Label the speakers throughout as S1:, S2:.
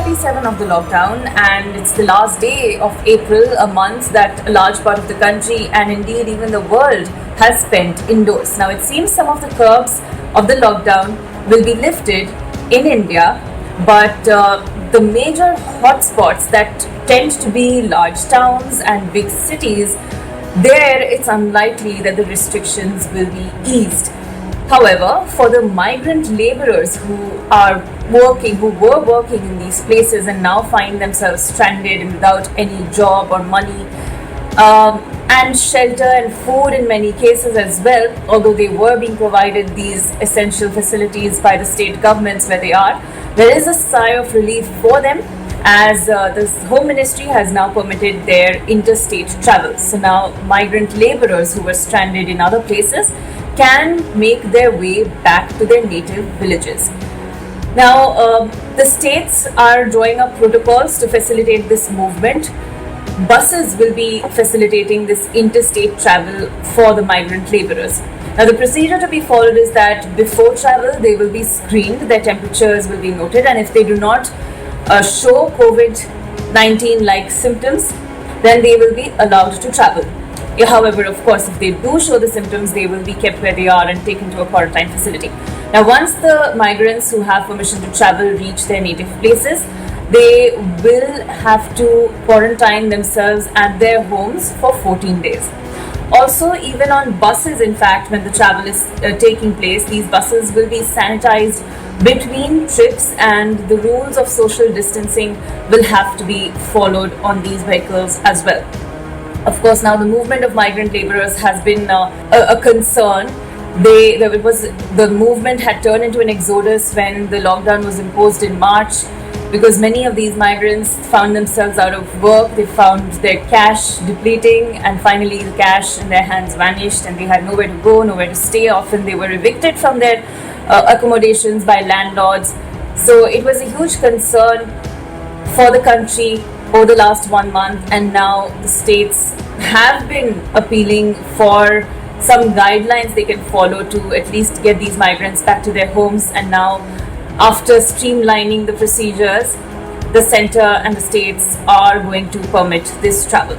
S1: 37 of the lockdown, and it's the last day of April, a month that a large part of the country and indeed even the world has spent indoors. Now, it seems some of the curbs of the lockdown will be lifted in India, but the major hotspots that tend to be large towns and big cities, there it's unlikely that the restrictions will be eased. However, for the migrant laborers who were working in these places and now find themselves stranded and without any job or money, and shelter and food in many cases as well, although they were being provided these essential facilities by the state governments where they are, there is a sigh of relief for them as the Home Ministry has now permitted their interstate travel. So now migrant laborers who were stranded in other places can make their way back to their native villages. Now, the states are drawing up protocols to facilitate this movement. Buses will be facilitating this interstate travel for the migrant laborers. Now, the procedure to be followed is that before travel, they will be screened, their temperatures will be noted, and if they do not show COVID-19 like symptoms, then they will be allowed to travel. However, of course, if they do show the symptoms, they will be kept where they are and taken to a quarantine facility. Now, once the migrants who have permission to travel reach their native places, they will have to quarantine themselves at their homes for 14 days. Also, even on buses, in fact, when the travel is taking place, these buses will be sanitized between trips and the rules of social distancing will have to be followed on these vehicles as well. Of course, now the movement of migrant laborers has been a concern. The movement had turned into an exodus when the lockdown was imposed in March, because many of these migrants found themselves out of work. They found their cash depleting, and finally the cash in their hands vanished and they had nowhere to go, nowhere to stay. Often they were evicted from their accommodations by landlords. So it was a huge concern for the country over the last 1 month, and now the states have been appealing for some guidelines they can follow to at least get these migrants back to their homes. And now, after streamlining the procedures, the center and the states are going to permit this travel.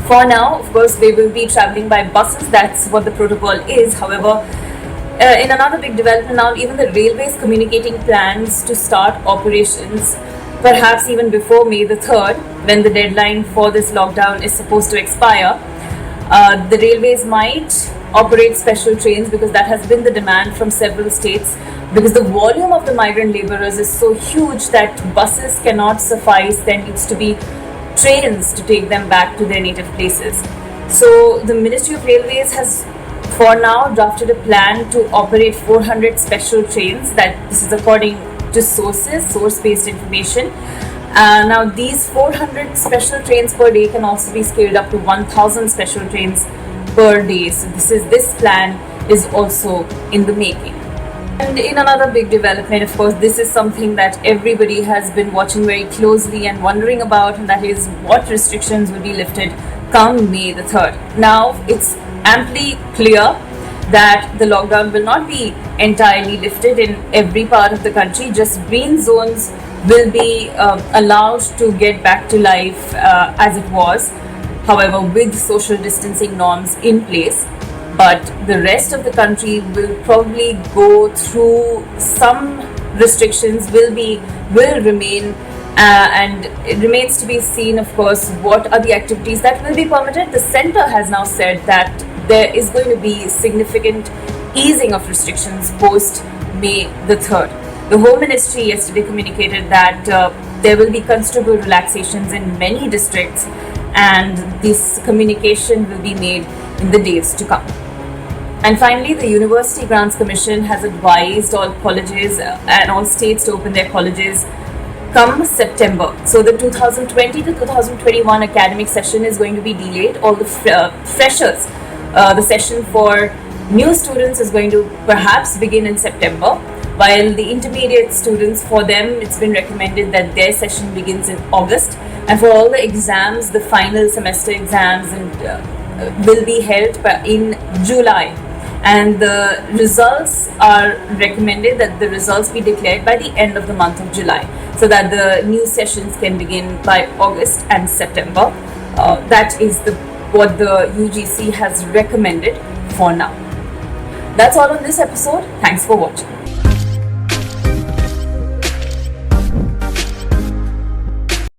S1: For now, of course, they will be traveling by buses. That's what the protocol is. However, in another big development now, even the railways communicating plans to start operations perhaps even before May the 3rd, when the deadline for this lockdown is supposed to expire. The railways might operate special trains because that has been the demand from several states, because the volume of the migrant laborers is so huge that buses cannot suffice. There needs to be trains to take them back to their native places. So the Ministry of Railways has for now drafted a plan to operate 400 special trains. That this is according to source-based information. Now, these 400 special trains per day can also be scaled up to 1,000 special trains per day. So this plan is also in the making. And in another big development, of course, this is something that everybody has been watching very closely and wondering about, and that is what restrictions will be lifted come May the 3rd. Now, it's amply clear that the lockdown will not be entirely lifted in every part of the country. Just green zones will be allowed to get back to life as it was, however, with social distancing norms in place. But the rest of the country will probably go through some restrictions, will remain, and it remains to be seen, of course, what are the activities that will be permitted. The center has now said that there is going to be significant easing of restrictions post May the 3rd. The Home Ministry yesterday communicated that there will be considerable relaxations in many districts, and this communication will be made in the days to come. And finally, the University Grants Commission has advised all colleges and all states to open their colleges come September. So the 2020 to 2021 academic session is going to be delayed. All the freshers, the session for new students is going to perhaps begin in September, while the intermediate students, for them it's been recommended that their session begins in August, and for all the exams, the final semester exams will be held in July. And the results are recommended that the results be declared by the end of the month of July. so that the new sessions can begin by August and September. That is what the UGC has recommended for now. That's all on this episode. Thanks for watching.